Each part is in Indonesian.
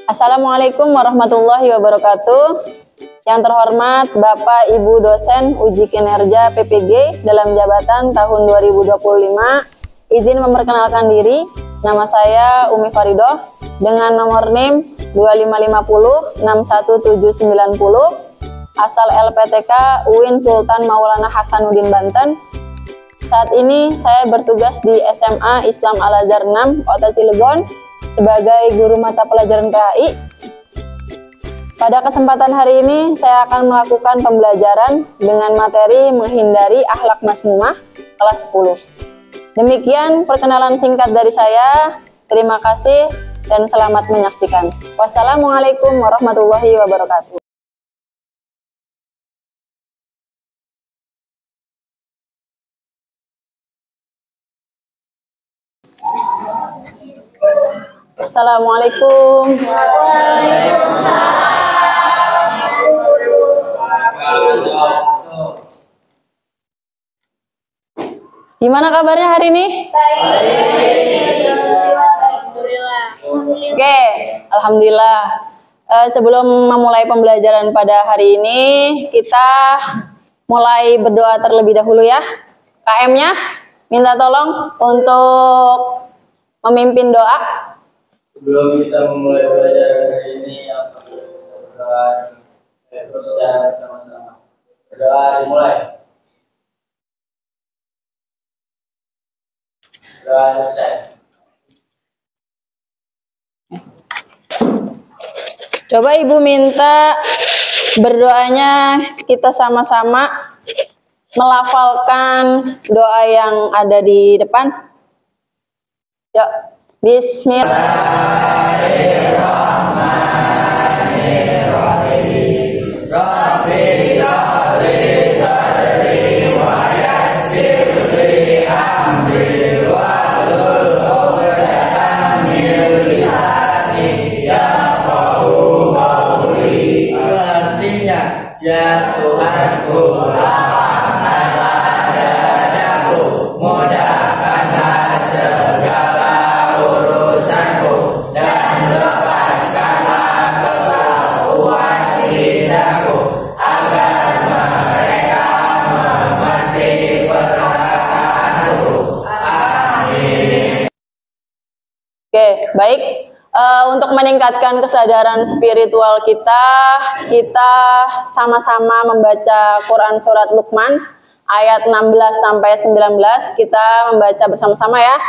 Assalamualaikum warahmatullahi wabarakatuh. Yang terhormat Bapak Ibu dosen uji kinerja PPG dalam jabatan tahun 2025, izin memperkenalkan diri. Nama saya Umi Faridoh dengan nomor NIM 2550 61790, asal LPTK UIN Sultan Maulana Hasanuddin Banten. Saat ini saya bertugas di SMA Islam Al-Azhar 6 Kota Cilegon sebagai guru mata pelajaran PAI. Pada kesempatan hari ini saya akan melakukan pembelajaran dengan materi menghindari akhlak mazmumah kelas 10. Demikian perkenalan singkat dari saya. Terima kasih dan selamat menyaksikan. Wassalamualaikum warahmatullahi wabarakatuh. Assalamualaikum. Gimana kabarnya hari ini? Baik. Alhamdulillah. Oke, alhamdulillah. Sebelum memulai pembelajaran pada hari ini, kita mulai berdoa terlebih dahulu ya. KM-nya minta tolong untuk memimpin doa. Sebelum kita memulai pelajaran hari ini, berdoa secara bersama-sama. Berdoa dimulai. Doa selesai. Coba Ibu minta berdoanya kita sama-sama melafalkan doa yang ada di depan. Yuk, Bismillahirrahmanirrahim. Rabbi sholli sadri wa yassir li amri wahlul 'uqdatam min lisani yafqahu qawli. Artinya, ya Tuhanku, lapangkanlah dadaku, mudahkanlah segala urusanku, dan lepaskanlah kelakuan lidahku, agar mereka mengerti perkataanku. Amin. Oke, baik. Untuk meningkatkan kesadaran spiritual kita sama-sama membaca Quran Surat Luqman ayat 16 sampai 19. Kita membaca bersama-sama ya.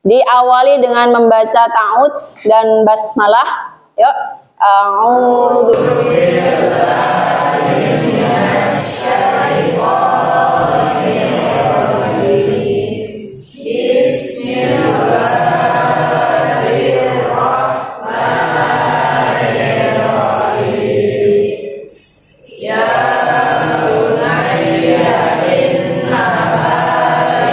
Diawali dengan membaca ta'awudz dan basmalah. Yuk. A'udzu billahi minasyaitonir rajim. Bismillahirrahmanirrahim. Ya bunayya innaha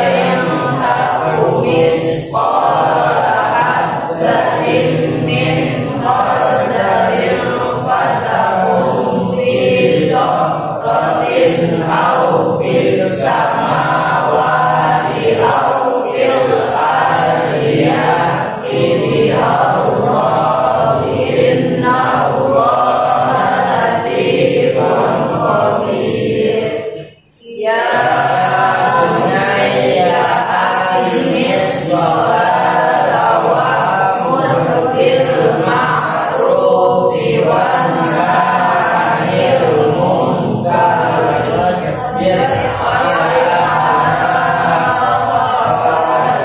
in taku misqala habatin min khardalin fatakun fi sakratin aw fis samawati aw fil ardi ya'ti billahi innallaha latifun khabir. Ya bunayya aqimis sholata wa'mur bil ma'rufi wanha 'anil munkar wasbir 'alaiha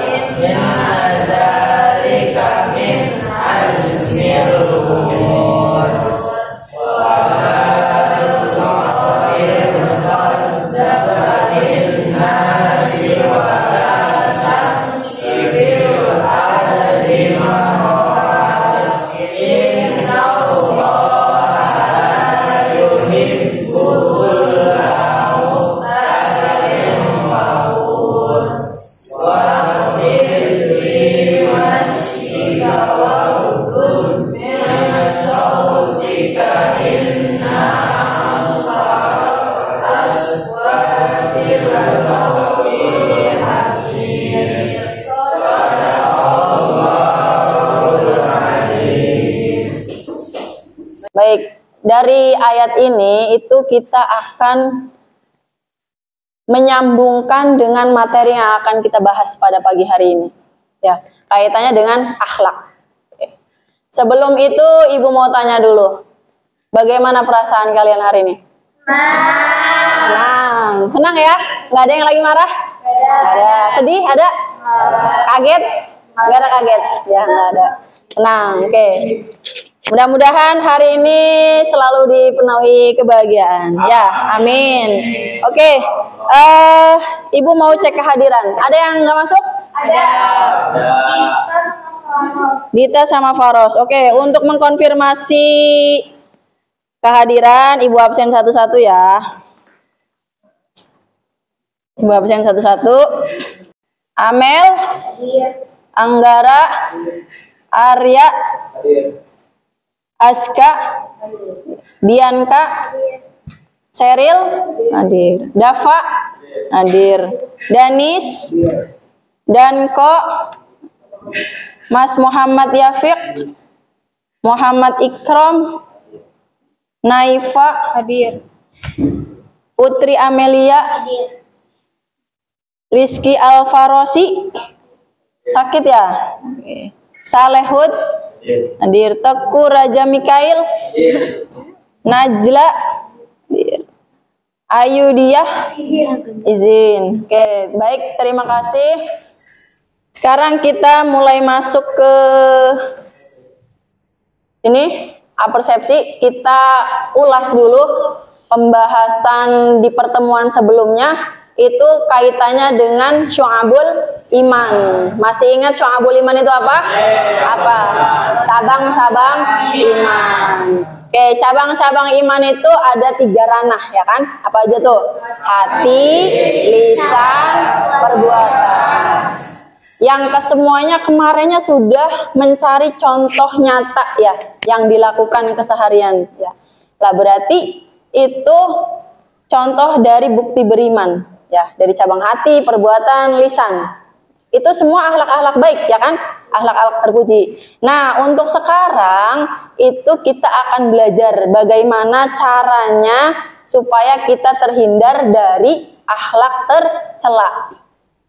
inna dzalika min azmil umur. Wa tusahhir qaddabalin nasi wa la tamshi fil ardi marhaban. Inna Allaha yuhibbul muhtajin fakhur. Wa sirri masyika wa hudud min sautika inna aswatil sawil hakim. Sadaqallahul azim. Baik, dari ayat ini itu kita akan menyambungkan dengan materi yang akan kita bahas pada pagi hari ini. Ya, kaitannya dengan akhlak. Oke. Sebelum itu, Ibu mau tanya dulu. Bagaimana perasaan kalian hari ini? Senang. Senang ya? Nggak ada yang lagi marah? Ada. Sedih? Ada? Kaget? Nggak ada kaget? Ya, nggak ada. Senang. Oke. Mudah-mudahan hari ini selalu dipenuhi kebahagiaan. Ya, amin. Oke. Ibu mau cek kehadiran. Ada yang nggak masuk? Ada. Dita sama Faros. Oke, untuk mengkonfirmasi kehadiran, Ibu absen satu-satu ya. Ibu absen satu-satu. Amel, Anggara, Arya, Aska, Dianka, Seril, hadir. Dava, hadir. Danis, Danko, Mas Muhammad Yafiq, Muhammad Ikram, Naifa, hadir. Putri Amelia, Rizky Alfarosi, sakit ya? Oke. Salehud, hadir. Teku Raja Mikail, Najla, hadir. Ayudiah, izin. Oke, baik, terima kasih. Sekarang kita mulai masuk ke ini, apersepsi. Kita ulas dulu pembahasan di pertemuan sebelumnya. Itu kaitannya dengan syu'abul iman. Masih ingat syu'abul iman itu apa? Apa? Cabang-cabang iman. Oke, cabang-cabang iman itu ada 3 ranah, ya kan? Apa aja tuh? Hati, lisan, perbuatan. Yang kesemuanya kemarinnya sudah mencari contoh nyata ya, yang dilakukan keseharian ya. Lah berarti itu contoh dari bukti beriman ya, dari cabang hati, perbuatan, lisan. Itu semua akhlak-akhlak baik ya kan? Akhlak-akhlak terpuji. Nah, untuk sekarang itu kita akan belajar bagaimana caranya supaya kita terhindar dari akhlak tercela.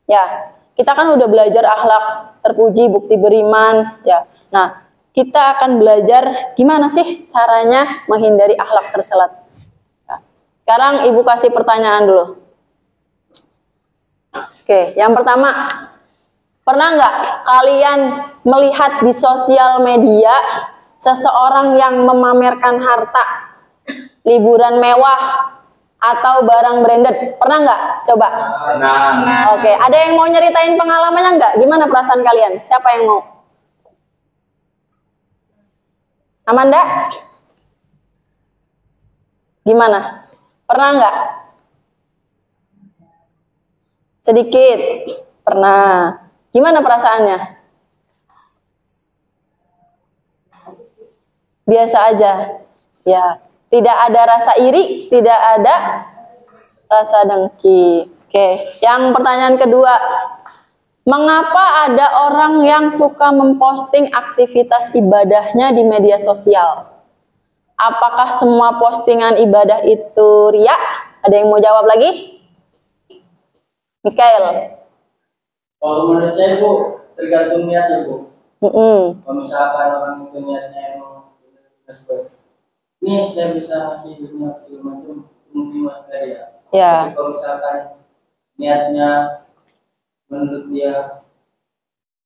Ya, kita kan udah belajar akhlak terpuji, bukti beriman, ya. Nah, kita akan belajar gimana sih caranya menghindari akhlak tercela. Ya. Sekarang Ibu kasih pertanyaan dulu. Oke, yang pertama, pernah nggak kalian melihat di sosial media seseorang yang memamerkan harta, liburan mewah, atau barang branded? Pernah nggak? Coba. Pernah. Oke, ada yang mau nyeritain pengalamannya nggak? Gimana perasaan kalian? Siapa yang mau? Amanda? Gimana? Pernah nggak? Sedikit. Pernah. Gimana perasaannya? Biasa aja. Ya. Tidak ada rasa iri, tidak ada rasa dengki. Oke, yang pertanyaan kedua. Mengapa ada orang yang suka memposting aktivitas ibadahnya di media sosial? Apakah semua postingan ibadah itu riya? Ada yang mau jawab lagi? Mikael. Kalau menurut saya Bu, tergantung niatnya Bu. Kalau misalkan orang itu niatnya emang ini saya bisa ngasih dunia segala macam, mungkin mas ya. Ya. Tapi kalau misalkan niatnya menurut dia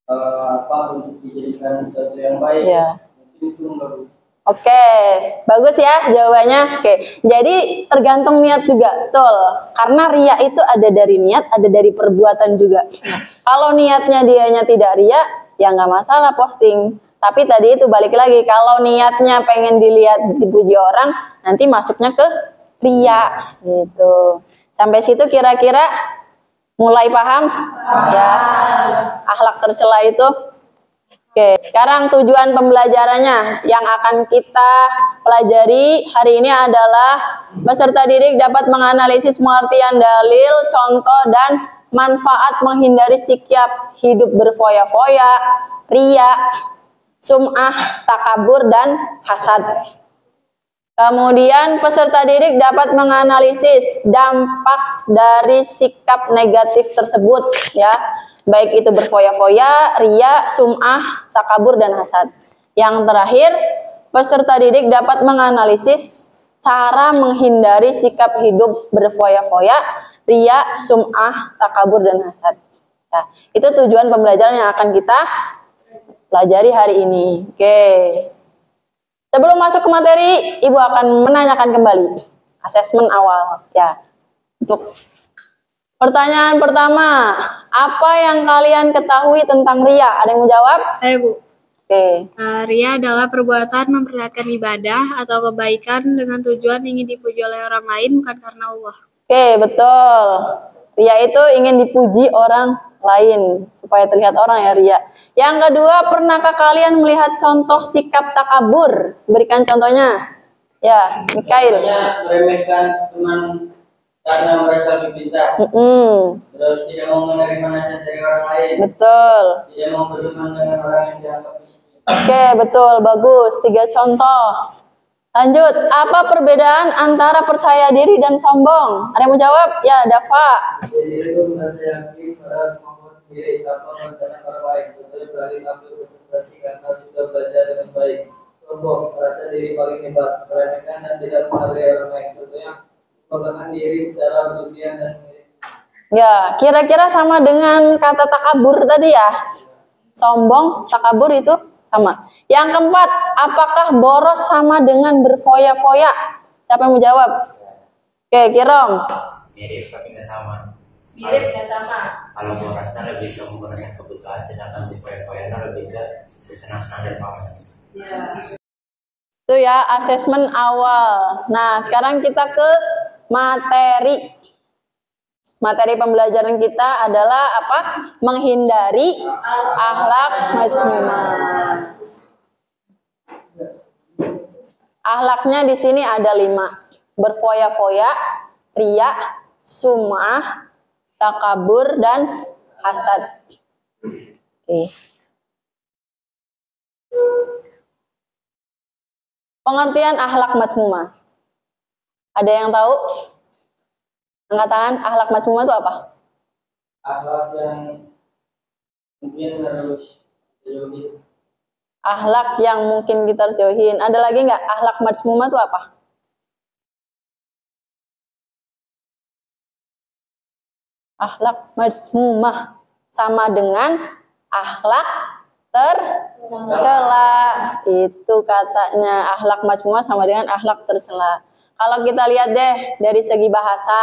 untuk dijadikan sesuatu yang baik, Ya. mungkin itu bagus. Oke, bagus ya jawabannya. Oke, jadi tergantung niat juga, betul. Karena riya itu ada dari niat, ada dari perbuatan juga. Nah, kalau niatnya dianya tidak riya, ya nggak masalah posting. Tapi tadi itu balik lagi, kalau niatnya pengen dilihat dipuji orang, nanti masuknya ke riya gitu. Sampai situ kira-kira mulai paham? Ya, akhlak tercela itu. Oke, sekarang tujuan pembelajarannya yang akan kita pelajari hari ini adalah peserta didik dapat menganalisis pengertian dalil, contoh, dan manfaat menghindari sikap hidup berfoya-foya, riya, sum'ah, takabur, dan hasad. Kemudian peserta didik dapat menganalisis dampak dari sikap negatif tersebut ya, baik itu berfoya-foya, riya, sum'ah, takabur dan hasad. Yang terakhir, peserta didik dapat menganalisis cara menghindari sikap hidup berfoya-foya, riya, sum'ah, takabur dan hasad. Ya, itu tujuan pembelajaran yang akan kita pelajari hari ini. Oke. Sebelum masuk ke materi, Ibu akan menanyakan kembali asesmen awal ya. Untuk pertanyaan pertama, apa yang kalian ketahui tentang riya? Ada yang mau jawab? Saya, Bu. Oke. Riya adalah perbuatan memperlihatkan ibadah atau kebaikan dengan tujuan ingin dipuji oleh orang lain bukan karena Allah. Oke, betul. Riya itu ingin dipuji orang lain supaya terlihat orang ya, riya. Yang kedua, pernahkah kalian melihat contoh sikap takabur? Berikan contohnya. Ya, Mikail. Meremehkan teman karena merasa lebih pintar. Terus tidak mau menerima nasihat dari orang lain. Betul. Tidak mau berteman dengan orang yang dianggap miskin. Oke, betul, bagus. 3 contoh. Lanjut, apa perbedaan antara percaya diri dan sombong? Ada yang mau jawab? Ya, Dava. Percaya diri itu merasa yakin pada kemampuan sendiri tanpa merencanakan orang lain. Contohnya berani tampil presentasi karena sudah belajar dengan baik. Sombong, merasa diri paling hebat, meremehkan dan tidak menghargai orang lain. Contohnya membanggakan diri secara berlebihan dan Ya, kira-kira sama dengan kata takabur tadi ya. Sombong, takabur itu sama. Yang keempat, apakah boros sama dengan berfoya-foya? Siapa yang mau jawab? Oke, Kirom. Mirip tapi nggak sama. Mirip nggak sama. Kalau borosnya lebih ke menggunakan kebutuhan, sedangkan di foya-foyanya lebih ke bersenang-senang dan pamer. Itu ya asesmen awal. Nah, sekarang kita ke materi. Materi pembelajaran kita adalah apa? Menghindari akhlak mazmumah. Akhlaknya di sini ada 5. Berfoya-foya, riya, sum'ah, takabur, dan hasad. Oke. Pengertian akhlak mazmumah. Ada yang tahu? Angkat tangan, akhlak mazmumah itu apa? akhlak yang mungkin harus dijauhi. Akhlak yang mungkin kita harus jauhin. Ada lagi nggak? Akhlak mazmumah itu apa? Akhlak mazmumah sama dengan akhlak tercela. Itu katanya, akhlak mazmumah sama dengan akhlak tercela. Kalau kita lihat deh dari segi bahasa,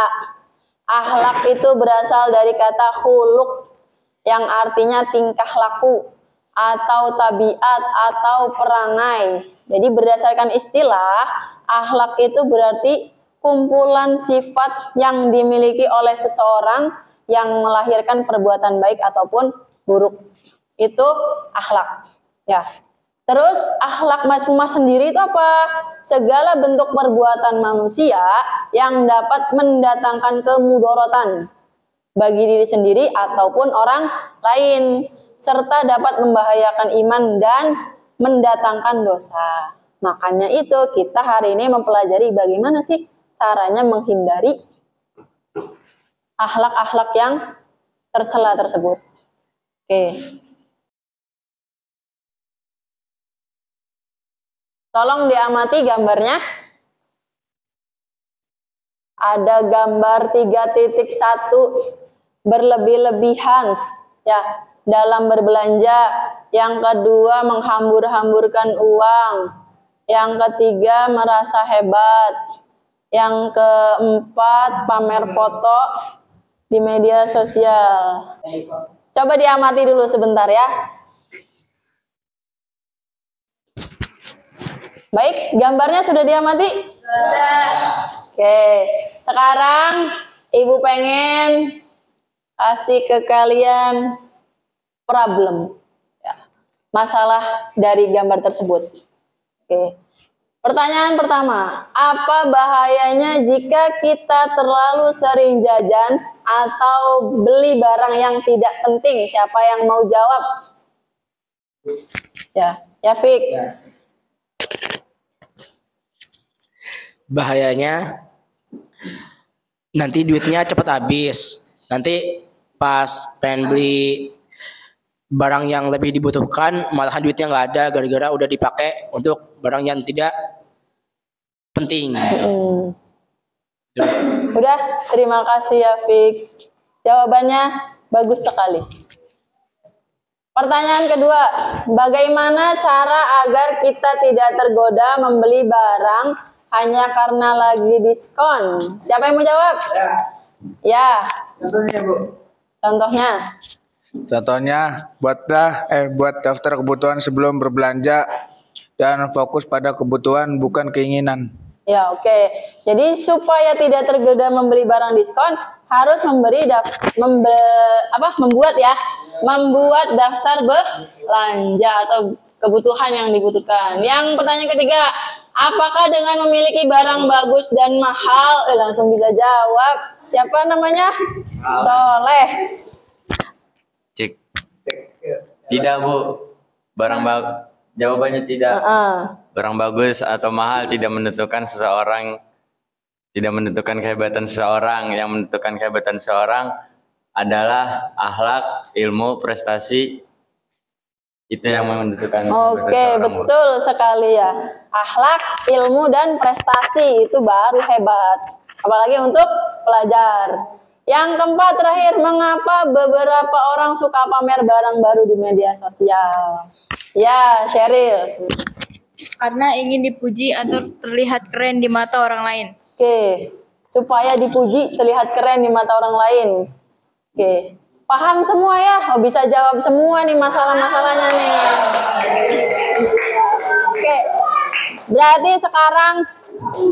akhlak itu berasal dari kata khuluq yang artinya tingkah laku atau tabiat atau perangai. Jadi berdasarkan istilah, akhlak itu berarti kumpulan sifat yang dimiliki oleh seseorang yang melahirkan perbuatan baik ataupun buruk. Itu akhlak. Ya. Terus akhlak mazmumah sendiri itu apa? Segala bentuk perbuatan manusia yang dapat mendatangkan kemudorotan bagi diri sendiri ataupun orang lain, serta dapat membahayakan iman dan mendatangkan dosa. Makanya itu kita hari ini mempelajari bagaimana sih caranya menghindari akhlak-akhlak yang tercela tersebut. Oke. Tolong diamati gambarnya. Ada gambar 3.1 berlebih-lebihan ya dalam berbelanja. Yang kedua menghambur-hamburkan uang. Yang ketiga merasa hebat. Yang keempat pamer foto di media sosial. Coba diamati dulu sebentar ya. Baik, gambarnya sudah diamati? Sudah. Oke, sekarang Ibu pengen kasih ke kalian problem, ya, masalah dari gambar tersebut. Oke, pertanyaan pertama, apa bahayanya jika kita terlalu sering jajan atau beli barang yang tidak penting? Siapa yang mau jawab? Ya, Yafik. Ya. bahayanya nanti duitnya cepat habis. Nanti pas pengen beli barang yang lebih dibutuhkan, malahan duitnya nggak ada gara-gara udah dipakai untuk barang yang tidak penting. Udah, terima kasih ya Fik. Jawabannya bagus sekali. Pertanyaan kedua, bagaimana cara agar kita tidak tergoda membeli barang hanya karena lagi diskon? Siapa yang mau jawab? Ya. Contohnya Bu. Contohnya? Contohnya, buat daftar kebutuhan sebelum berbelanja dan fokus pada kebutuhan bukan keinginan. Ya, oke. Jadi supaya tidak tergoda membeli barang diskon, harus membuat daftar belanja atau kebutuhan yang dibutuhkan. Yang pertanyaan ketiga, apakah dengan memiliki barang bagus dan mahal, langsung bisa jawab. Siapa namanya? Soleh. Cek. Tidak Bu, jawabannya tidak. Barang bagus atau mahal tidak menentukan kehebatan seseorang. Yang menentukan kehebatan seseorang adalah akhlak, ilmu, prestasi. Itu yang menentukan. Oke, betul sekali ya. Akhlak, ilmu, dan prestasi itu baru hebat. Apalagi untuk pelajar. Yang keempat terakhir, mengapa beberapa orang suka pamer barang baru di media sosial? Ya, Sheryl. Karena ingin dipuji atau terlihat keren di mata orang lain. Oke, supaya dipuji, terlihat keren di mata orang lain. Oke, paham semua ya? Oh, bisa jawab semua nih masalah-masalahnya nih. Oke, berarti sekarang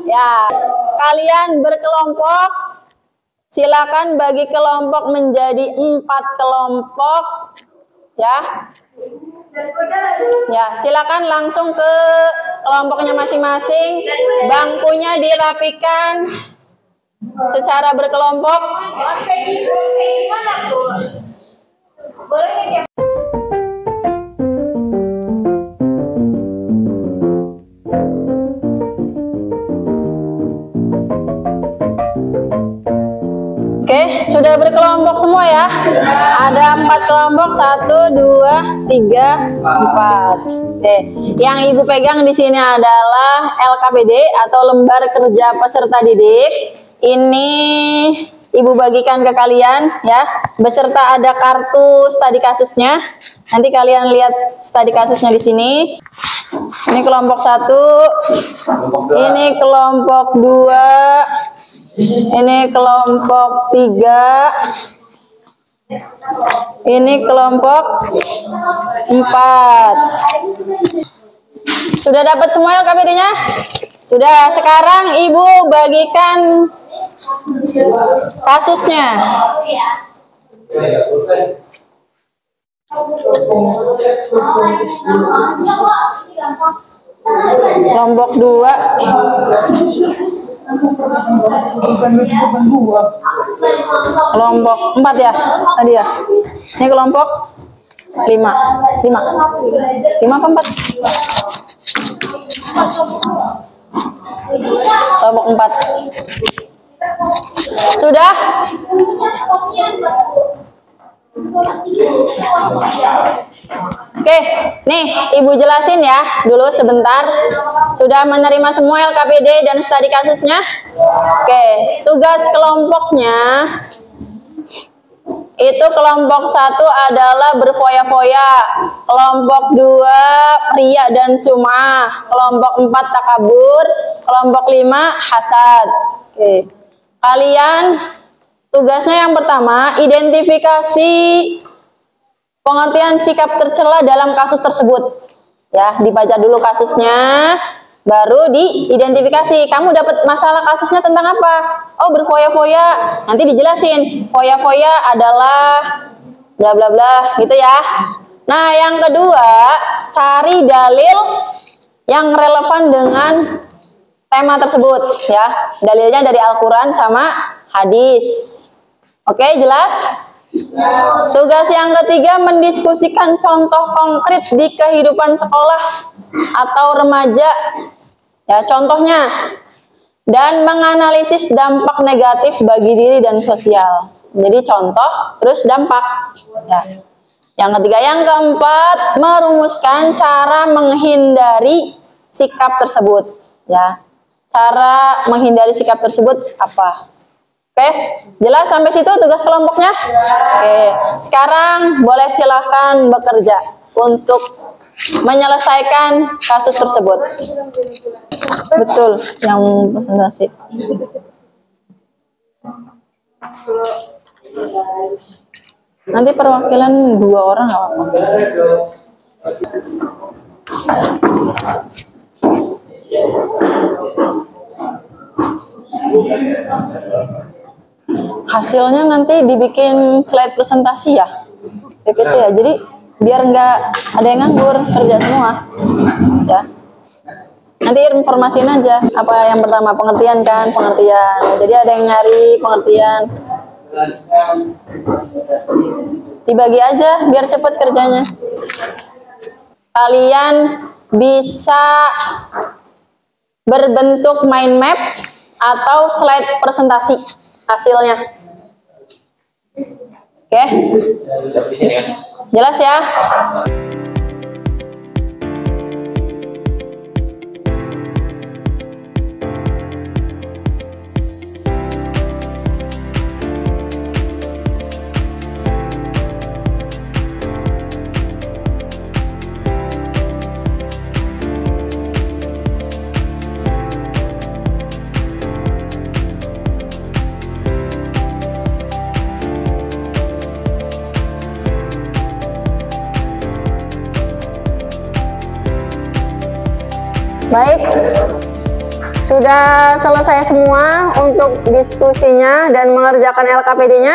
ya kalian berkelompok. Silakan bagi kelompok menjadi 4 kelompok. Ya. Ya, silakan langsung ke kelompoknya masing-masing. Bangkunya dirapikan secara berkelompok. Oke, sudah berkelompok semua ya? Ada 4 kelompok, 1, 2, 3, 4. Oke, yang Ibu pegang di sini adalah LKPD atau Lembar Kerja Peserta Didik. Ini Ibu bagikan ke kalian ya, beserta ada kartu studi kasusnya. Nanti kalian lihat studi kasusnya di sini. Ini kelompok 1, ini kelompok 2. Ini kelompok 3. Ini kelompok 4. Sudah dapat semua LKPD-nya? Sudah, sekarang Ibu bagikan kasusnya. Kelompok 2. Kelompok 4 ya tadi ya. Ini kelompok 5 apa 4? Kelompok 4. Sudah? Oke, nih Ibu jelasin ya dulu sebentar. Sudah menerima semua LKPD dan studi kasusnya? Oke, tugas kelompoknya itu kelompok 1 adalah berfoya-foya, kelompok 2 riya dan sum'ah, kelompok 4 takabur, kelompok 5 hasad. Oke, kalian tugasnya yang pertama, identifikasi pengertian sikap tercela dalam kasus tersebut. Ya, dibaca dulu kasusnya, baru diidentifikasi. Kamu dapat masalah kasusnya tentang apa? Oh, berfoya-foya. Nanti dijelasin. Foya-foya adalah bla bla bla, gitu ya. Nah, yang kedua, cari dalil yang relevan dengan tema tersebut, ya. Dalilnya dari Al-Qur'an sama hadis. Oke, jelas? Tugas yang ketiga, mendiskusikan contoh konkret di kehidupan sekolah atau remaja. Ya, contohnya dan menganalisis dampak negatif bagi diri dan sosial. Jadi contoh, terus dampak. Ya. Yang ketiga, yang keempat, merumuskan cara menghindari sikap tersebut. Ya, cara menghindari sikap tersebut apa? Oke, jelas sampai situ tugas kelompoknya? Oke, sekarang boleh silahkan bekerja untuk menyelesaikan kasus tersebut. Betul, yang presentasi. Nanti perwakilan 2 orang nggak apa-apa. Hasilnya nanti dibikin slide presentasi ya, PPT ya. Jadi biar nggak ada yang nganggur, kerja semua. Ya. Nanti informasiin aja apa yang pertama, pengertian kan, pengertian. Jadi ada yang nyari pengertian. Dibagi aja biar cepet kerjanya. Kalian bisa berbentuk mind map atau slide presentasi hasilnya. Oke? Jelas ya? Baik, sudah selesai semua untuk diskusinya dan mengerjakan LKPD-nya?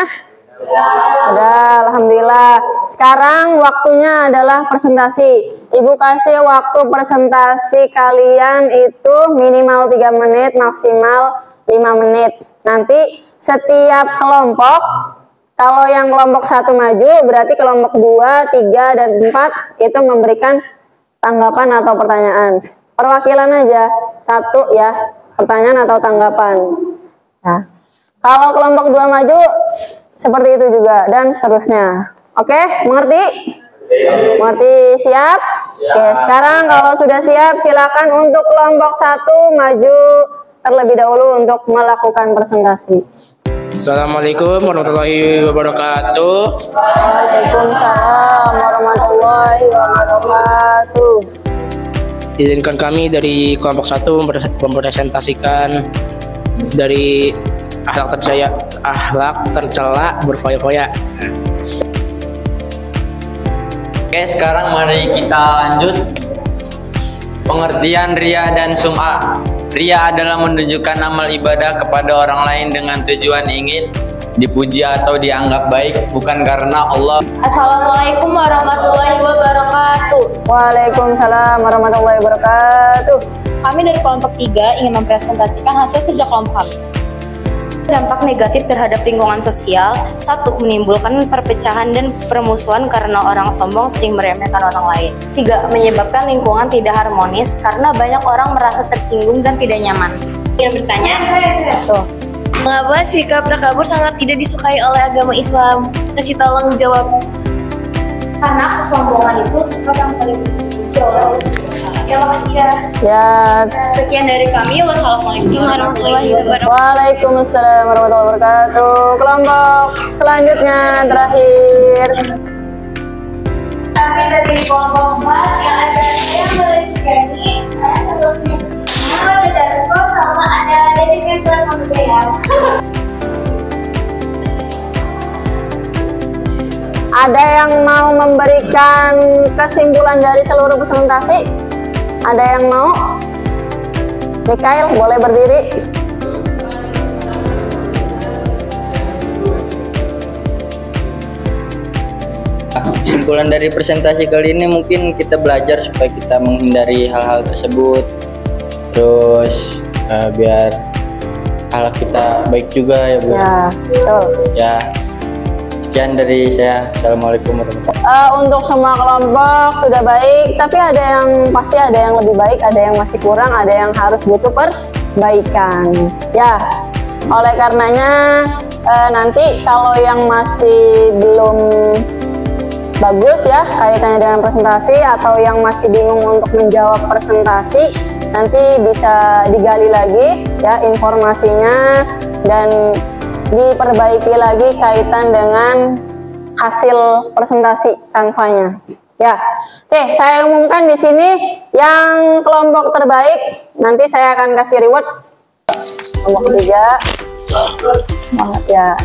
Sudah, alhamdulillah. Sekarang waktunya adalah presentasi. Ibu kasih waktu presentasi kalian itu minimal 3 menit, maksimal 5 menit. Nanti setiap kelompok, kalau yang kelompok 1 maju, berarti kelompok 2, 3, dan 4 itu memberikan tanggapan atau pertanyaan. Perwakilan aja, 1 ya, pertanyaan atau tanggapan. Ya. Kalau kelompok 2 maju, seperti itu juga, dan seterusnya. Oke, mengerti? Mengerti, siap? Oke, sekarang kalau sudah siap, silakan untuk kelompok 1 maju terlebih dahulu untuk melakukan presentasi. Assalamualaikum warahmatullahi wabarakatuh. Waalaikumsalam warahmatullahi wabarakatuh. Izinkan kami dari kelompok 1 mempresentasikan dari akhlak tercela berfoya-foya. Oke, sekarang mari kita lanjut. Pengertian ria dan sum'ah. Ria adalah menunjukkan amal ibadah kepada orang lain dengan tujuan ingin dipuji atau dianggap baik, bukan karena Allah. Assalamualaikum warahmatullahi wabarakatuh. Waalaikumsalam warahmatullahi wabarakatuh. Kami dari kelompok 3 ingin mempresentasikan hasil kerja kelompok kami. Dampak negatif terhadap lingkungan sosial: 1. Menimbulkan perpecahan dan permusuhan karena orang sombong sering meremehkan orang lain. 3. Menyebabkan lingkungan tidak harmonis karena banyak orang merasa tersinggung dan tidak nyaman. Yang bertanya? Tuh. Mengapa sikap takabur sangat tidak disukai oleh agama Islam? Kasih tolong jawab. Karena kesombongan itu sikap yang paling dibenci oleh Allah SWT. Ya, makasih ya. Ya, Sekian dari kami. Wassalamualaikum warahmatullahi wabarakatuh. waalaikumsalam warahmatullahi wabarakatuh. Kelompok selanjutnya terakhir. Kami dari kelompok 4 yang ada saya Melani, ada Darko, sama ada Dedis Kensel sama ya. Ada yang mau memberikan kesimpulan dari seluruh presentasi? Ada yang mau? Mikael, boleh berdiri. Kesimpulan dari presentasi kali ini mungkin kita belajar supaya kita menghindari hal-hal tersebut, terus biar akhlak kita baik juga ya Bu. Ya, betul. Ya, sekian dari saya. Assalamualaikum warahmatullahi wabarakatuh. Untuk semua kelompok sudah baik, tapi pasti ada yang lebih baik, ada yang masih kurang, ada yang harus butuh kebaikan. Ya, oleh karenanya nanti kalau yang masih belum bagus ya kaitannya dengan presentasi atau yang masih bingung untuk menjawab presentasi, nanti bisa digali lagi ya informasinya dan diperbaiki lagi kaitan dengan hasil presentasi Canva-nya. Ya, oke, saya umumkan di sini yang kelompok terbaik nanti saya akan kasih reward kelompok 3. Banget ya.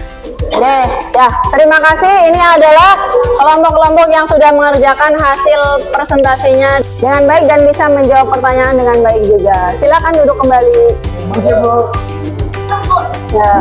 Oke, ya, terima kasih. Ini adalah kelompok-kelompok yang sudah mengerjakan hasil presentasinya dengan baik dan bisa menjawab pertanyaan dengan baik juga. Silakan duduk kembali. Masih, Bu. Ya.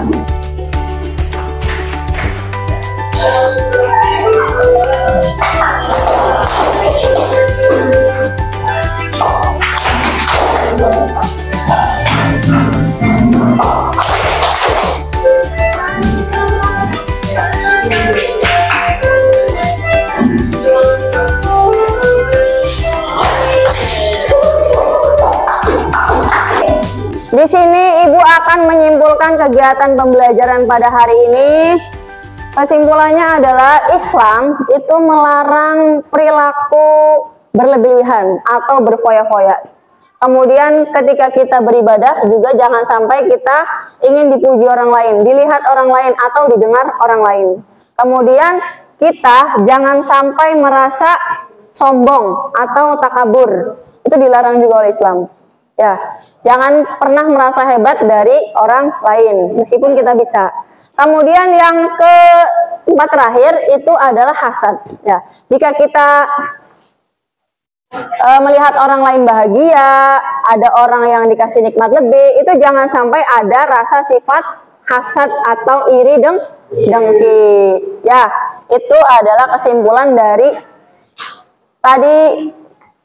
Di sini Ibu akan menyimpulkan kegiatan pembelajaran pada hari ini. Kesimpulannya adalah Islam itu melarang perilaku berlebihan atau berfoya-foya. Kemudian ketika kita beribadah juga jangan sampai kita ingin dipuji orang lain, dilihat orang lain atau didengar orang lain. Kemudian kita jangan sampai merasa sombong atau takabur. Itu dilarang juga oleh Islam. Ya, jangan pernah merasa hebat dari orang lain meskipun kita bisa. Kemudian yang keempat terakhir itu adalah hasad. Ya, jika kita melihat orang lain bahagia, ada orang yang dikasih nikmat lebih, itu jangan sampai ada rasa sifat hasad atau iri dengki. Ya, itu adalah kesimpulan dari tadi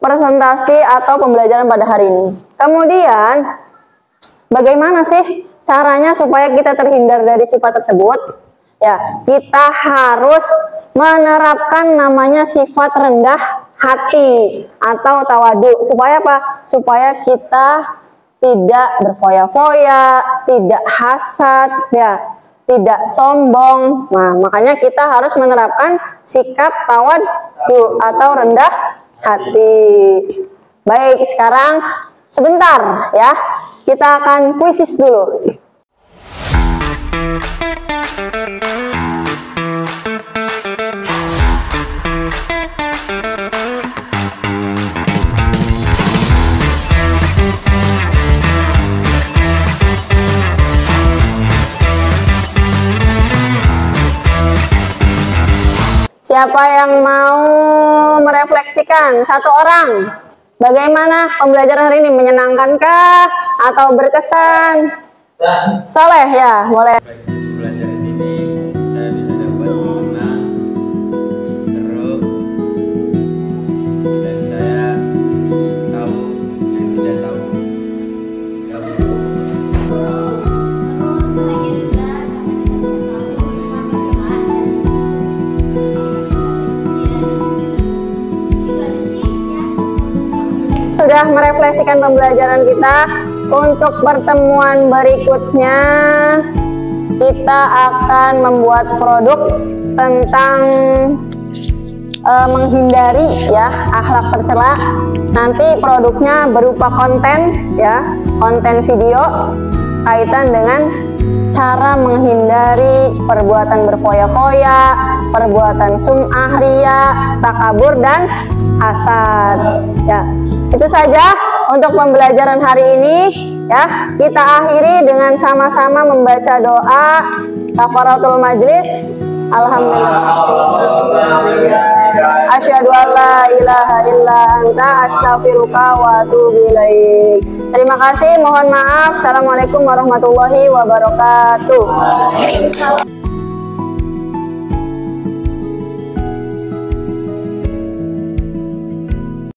presentasi atau pembelajaran pada hari ini. Kemudian, bagaimana sih caranya supaya kita terhindar dari sifat tersebut? Ya, kita harus menerapkan namanya sifat rendah hati atau tawadu. Supaya apa? Supaya kita tidak berfoya-foya, tidak hasad, ya, tidak sombong. Nah, makanya kita harus menerapkan sikap tawadu atau rendah hati. Baik, sekarang sebentar ya, kita akan kuisis dulu. Siapa yang mau merefleksikan? Satu orang. Bagaimana pembelajaran hari ini? Menyenangkankah atau berkesan? Soleh ya, boleh. Pembelajaran ini saya bisa dapat mengenal seru dan saya tahu yang tidak tahu. Sudah merefleksikan pembelajaran kita. Untuk pertemuan berikutnya kita akan membuat produk tentang menghindari ya akhlak tercela. Nanti produknya berupa konten ya, konten video kaitan dengan cara menghindari perbuatan berfoya-foya, perbuatan sum'ah, riya, takabur dan hasad. Ya, itu saja untuk pembelajaran hari ini ya. Kita akhiri dengan sama-sama membaca doa kafaratul majlis. Alhamdulillah. Asyhadu an la ilaha illa anta astaghfiruka wa atubu ilaik. Terima kasih, mohon maaf. Assalamualaikum warahmatullahi wabarakatuh.